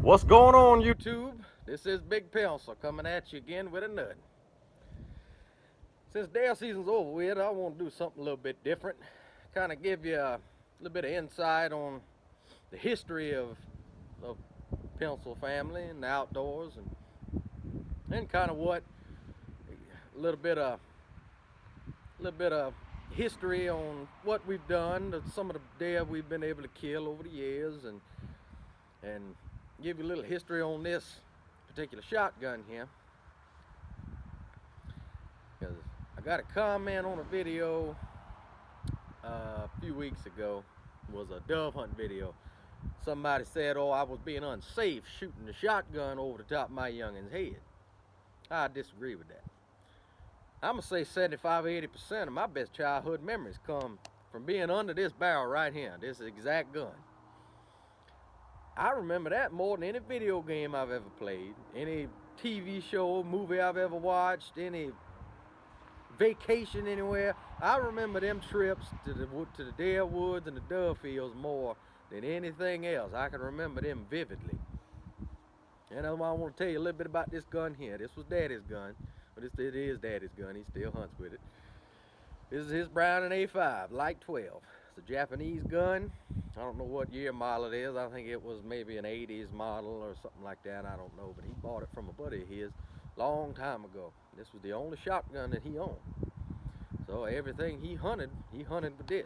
What's going on, YouTube? This is Big Pencil coming at you again with a nut. Since deer season's over with, I want to do something a little bit different. Kind of give you a little bit of insight on the history of the Pencil family and the outdoors, and kind of what a little bit of history on what we've done, some of the deer we've been able to kill over the years, and give you a little history on this particular shotgun here. Because I got a comment on a video a few weeks ago. It was a dove hunt video. Somebody said, oh, I was being unsafe shooting the shotgun over the top of my youngin's head. I disagree with that. I'm gonna say 75-80% of my best childhood memories come from being under this barrel right here, this exact gun. I remember that more than any video game I've ever played, any TV show, movie I've ever watched, any vacation anywhere. I remember them trips to the deer woods and the dove fields more than anything else. I can remember them vividly. And I want to tell you a little bit about this gun here. This was Daddy's gun, but it is Daddy's gun. He still hunts with it. This is his Browning A5, Light 12. It's a Japanese gun. I don't know what year model it is. I think it was maybe an 80s model or something like that. I don't know, but he bought it from a buddy of his a long time ago. This was the only shotgun that he owned. So everything he hunted with this.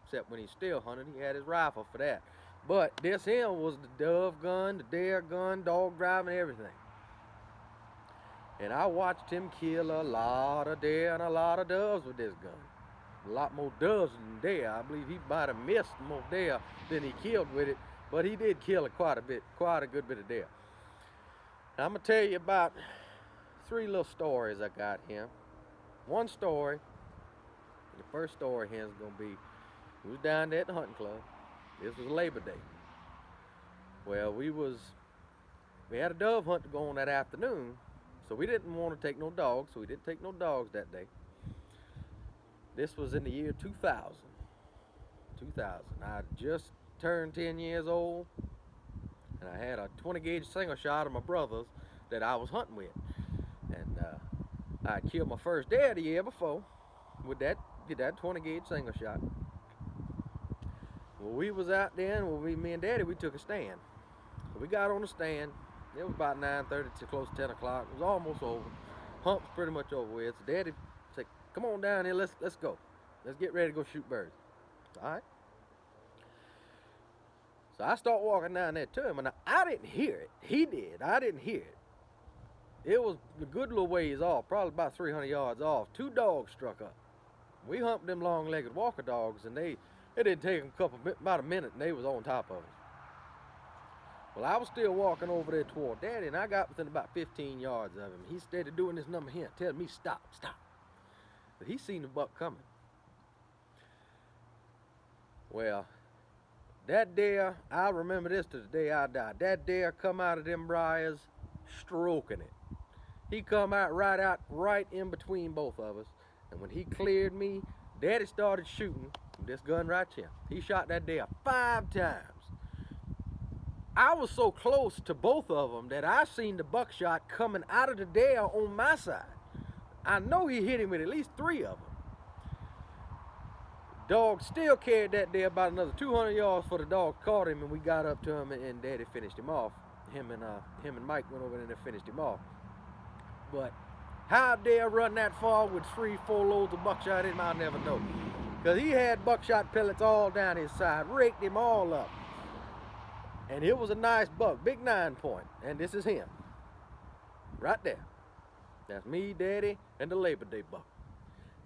Except when he still hunted, he had his rifle for that. But this here was the dove gun, the deer gun, dog driving, everything. And I watched him kill a lot of deer and a lot of doves with this gun. A lot more doves than deer. I believe he might have missed more deer than he killed with it, but he did kill quite a good bit of deer. Now, I'm gonna tell you about 3 little stories I got here. One story, the first story here is gonna be, we was down there at the hunting club. This was Labor Day. Well, we had a dove hunt to go on that afternoon, so we didn't want to take no dogs, so we didn't take no dogs that day. This was in the year 2000. I just turned 10 years old, and I had a 20 gauge single shot of my brother's that I was hunting with. And I killed my first deer the year before with that 20 gauge single shot. Well, we was out there, and me and Daddy, we took a stand. So we got on the stand. It was about 9:30 to close to 10 o'clock. It was almost over. Hunt was pretty much over with. So Daddy said, come on down here, let's go. Let's get ready to go shoot birds. All right. So I start walking down there to him, and I didn't hear it. He did. I didn't hear it. It was a good little ways off, probably about 300 yards off. 2 dogs struck up. We humped them long-legged walker dogs, and it didn't take them about a minute, and they was on top of us. Well, I was still walking over there toward Daddy, and I got within about 15 yards of him. He started doing this number here, telling me stop. But he seen the buck coming. Well, that deer, I remember this to the day I died. That deer come out of them briars stroking it. He come out right in between both of us. And when he cleared me, Daddy started shooting with this gun right here. He shot that deer 5 times. I was so close to both of them that I seen the buckshot coming out of the deer on my side. I know he hit him with at least 3 of them. Dog still carried that deer about another 200 yards for the dog caught him, and we got up to him, and Daddy finished him off. Him and Mike went over there and finished him off. But how deer run that far with 3-4 loads of buckshot in him, I'll never know. Because he had buckshot pellets all down his side, raked him all up. And it was a nice buck, big 9-point. And this is him. Right there. That's me, Daddy, and the Labor Day buck.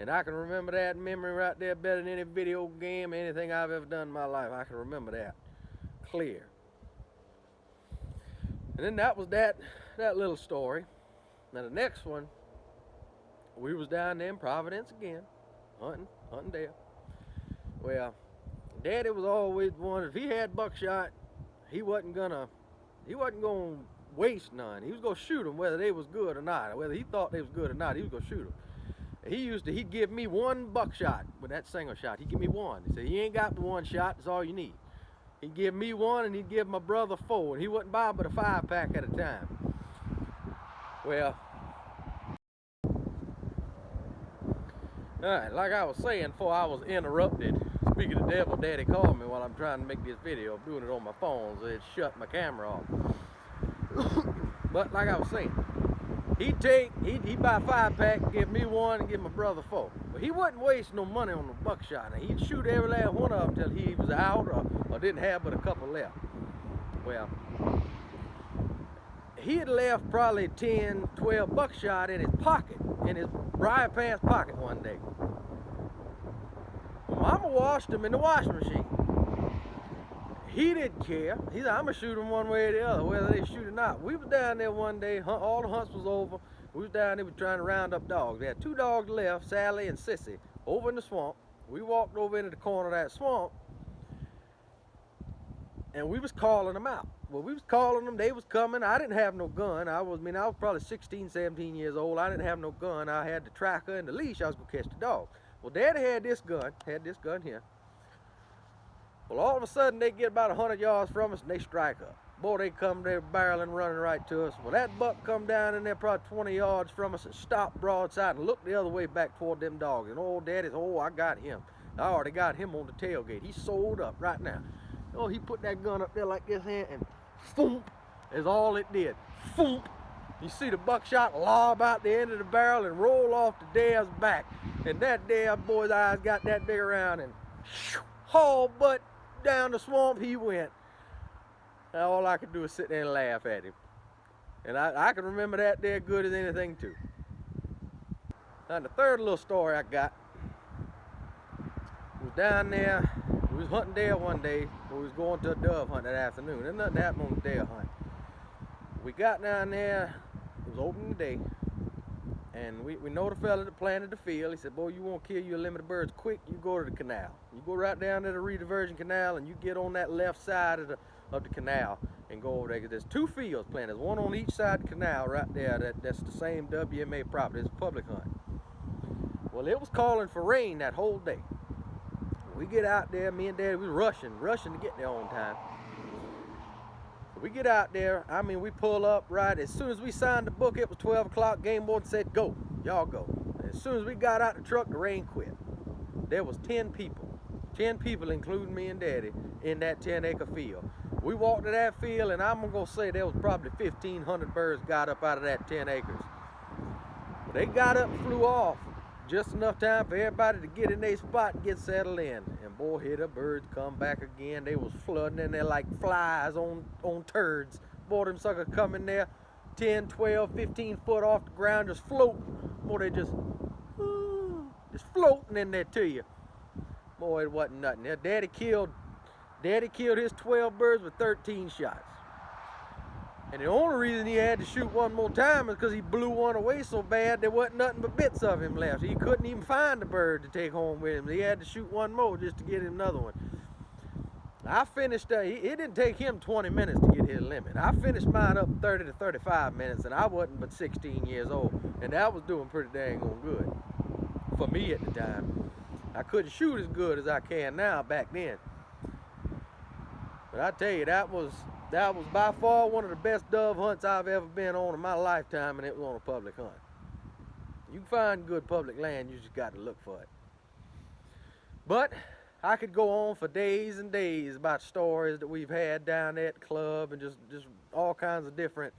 And I can remember that memory right there better than any video game, anything I've ever done in my life. I can remember that clear. And then that was that little story. Now the next one, we was down there in Providence again, hunting deer. Well, Daddy was always one, if he had buckshot, he wasn't gonna waste none. He was gonna shoot them whether they was good or not. Whether he thought they was good or not, he was gonna shoot them. He'd give me 1 buckshot with that single shot. He'd give me 1. He said, you ain't got the 1 shot, that's all you need. He'd give me one and he'd give my brother 4, and he wouldn't buy but a 5-pack at a time. Well, alright, like I was saying before I was interrupted, speaking of devil, Daddy called me while I'm trying to make this video. I'm doing it on my phone, so it shut my camera off. But like I was saying, he'd buy a 5-pack, give me one, and give my brother 4. But he wasn't wasting no money on the buckshot. Now, he'd shoot every last one of them till he was out or didn't have but a couple left. Well, he had left probably 10, 12 buckshot in his pocket, in his Brian pants pocket one day. Mama washed them in the washing machine. He didn't care. He said, I'm going to shoot them one way or the other, whether they shoot or not. We was down there one day, all the hunts was over. We was down there, we were trying to round up dogs. They had 2 dogs left, Sally and Sissy, over in the swamp. We walked over into the corner of that swamp, and we was calling them out. Well, we was calling them, they was coming. I didn't have no gun. I was probably 16, 17 years old. I didn't have no gun. I had the tracker and the leash. I was going to catch the dog. Well, Daddy had this gun here. Well, all of a sudden, they get about 100 yards from us, and they strike up. Boy, they come there barreling, running right to us. Well, that buck come down in there probably 20 yards from us and stopped broadside and looked the other way back toward them dogs. And old Daddy's, oh, I got him. I already got him on the tailgate. He's sold up right now. Oh, he put that gun up there like this here, and foomp is all it did. Foomp. You see the buckshot lob out the end of the barrel and roll off the dad's back. And that dad boy's eyes got that big around, and haul butt down the swamp he went. And all I could do was sit there and laugh at him. And I can remember that day good as anything too. Now the third little story I got was down there. We was hunting deer one day. We was going to a dove hunt that afternoon. There's nothing happened on the deer hunt. We got down there. It was opening day. And we know the fella that planted the field. He said, boy, you want to kill your limited birds quick, you go to the canal. You go right down to the rediversion canal, and you get on that left side of the canal and go over there. Because there's 2 fields planted. There's one on each side of the canal right there. That's the same WMA property. It's a public hunt. Well, it was calling for rain that whole day. We get out there, me and Daddy, we rushing to get there on time. We get out there, we pull up right. As soon as we signed the book, it was 12 o'clock. Game warden said, go, y'all go. As soon as we got out the truck, the rain quit. There was 10 people, including me and Daddy, in that 10-acre field. We walked to that field, and I'm gonna say there was probably 1,500 birds got up out of that 10 acres. But they got up and flew off. Just enough time for everybody to get in their spot and get settled in. And boy, here the birds come back again. They was flooding in there like flies on turds. Boy, them suckers come in there 10, 12, 15 foot off the ground, just floating. Boy, they just floating in there to you. Boy, it wasn't nothing. Daddy killed his 12 birds with 13 shots. And the only reason he had to shoot one more time is because he blew one away so bad there wasn't nothing but bits of him left. He couldn't even find the bird to take home with him. He had to shoot one more just to get him another one. I finished, it didn't take him 20 minutes to get his limit. I finished mine up 30 to 35 minutes, and I wasn't but 16 years old. And that was doing pretty dang on good for me at the time. I couldn't shoot as good as I can now back then. But I tell you, that was by far one of the best dove hunts I've ever been on in my lifetime, and it was on a public hunt. You can find good public land, you just got to look for it. But I could go on for days and days about stories that we've had down at the club, and just all kinds of different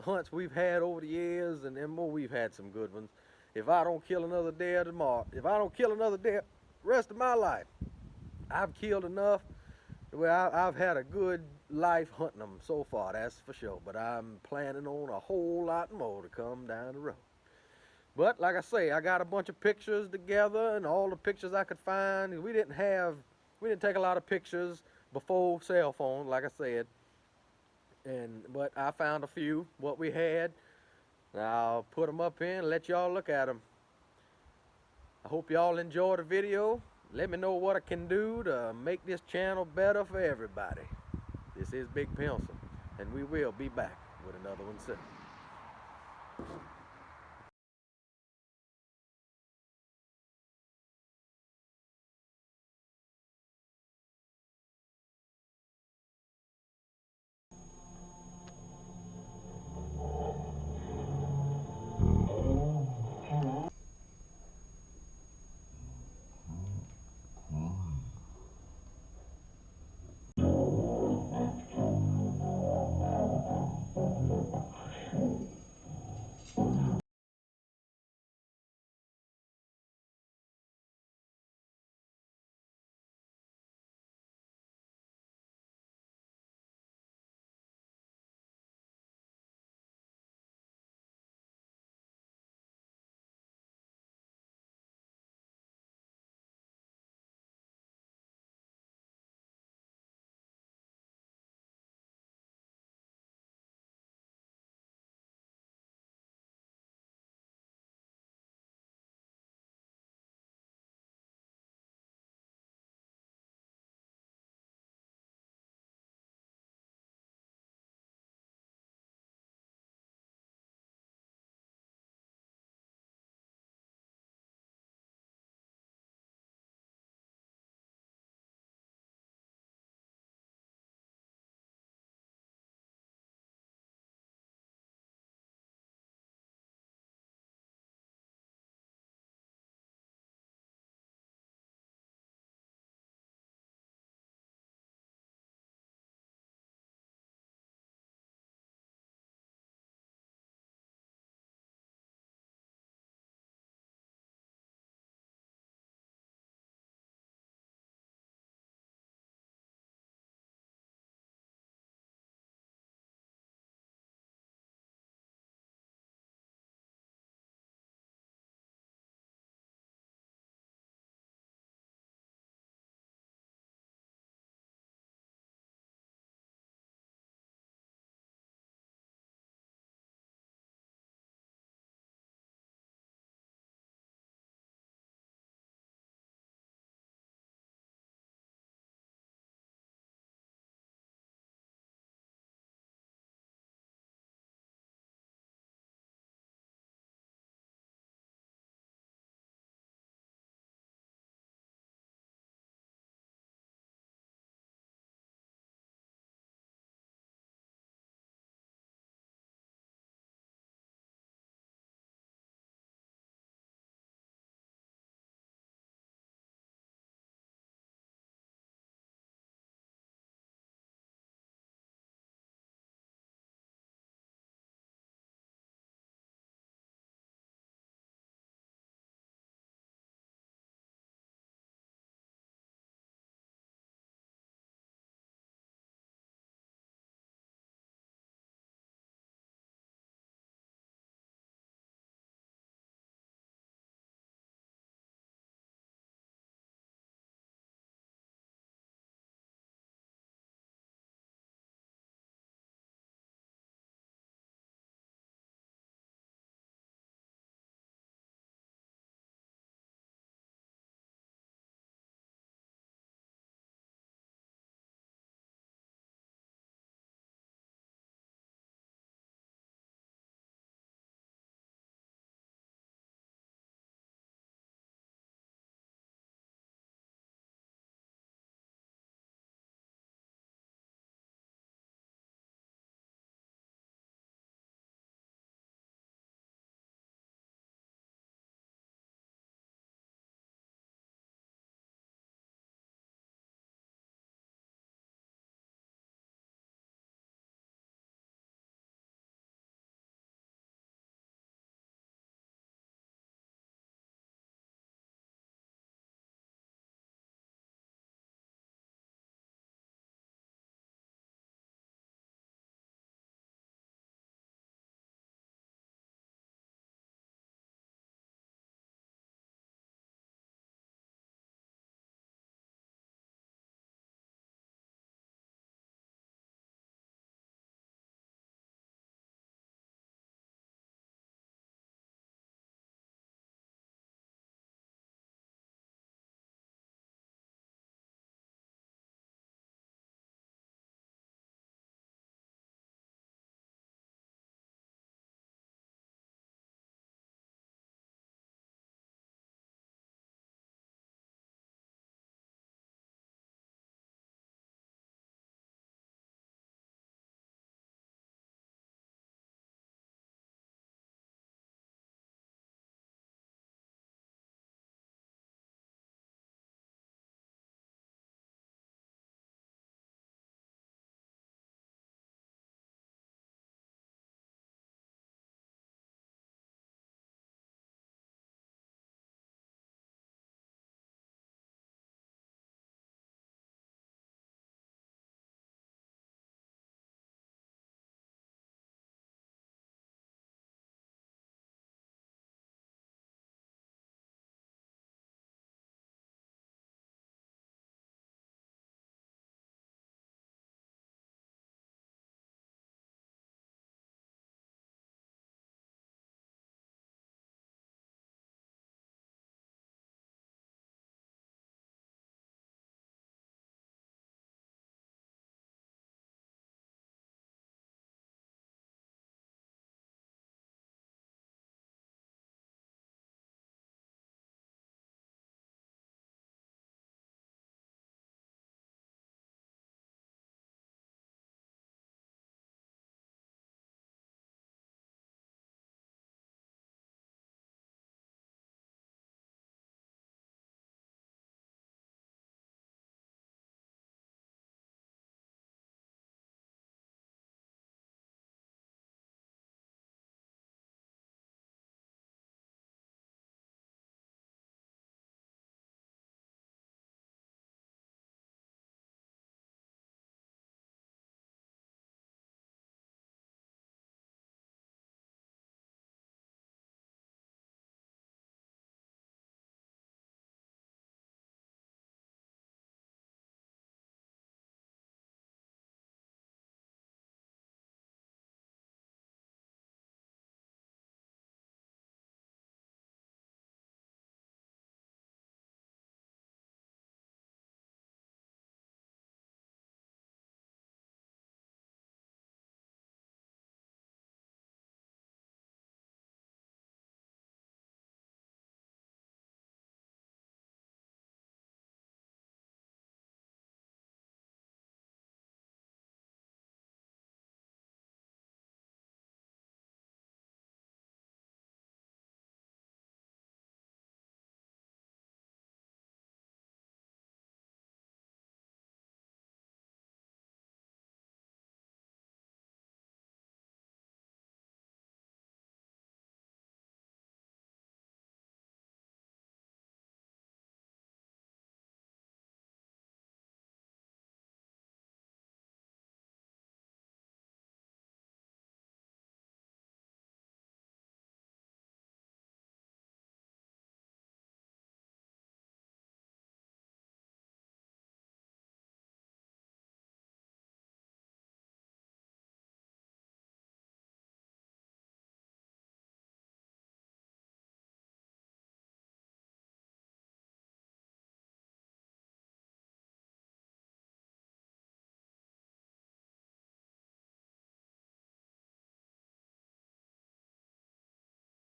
hunts we've had over the years, and more, we've had some good ones. If I don't kill another deer tomorrow, if I don't kill another deer the rest of my life, I've killed enough. Well, I've had a good life hunting them so far, that's for sure. But I'm planning on a whole lot more to come down the road. But like I say, I got a bunch of pictures together, and all the pictures I could find. We didn't take a lot of pictures before cell phones, like I said. But I found a few, what we had. I'll put them up here and let y'all look at them. I hope y'all enjoy the video. Let me know what I can do to make this channel better for everybody. This is Big Pencil, and we will be back with another one soon.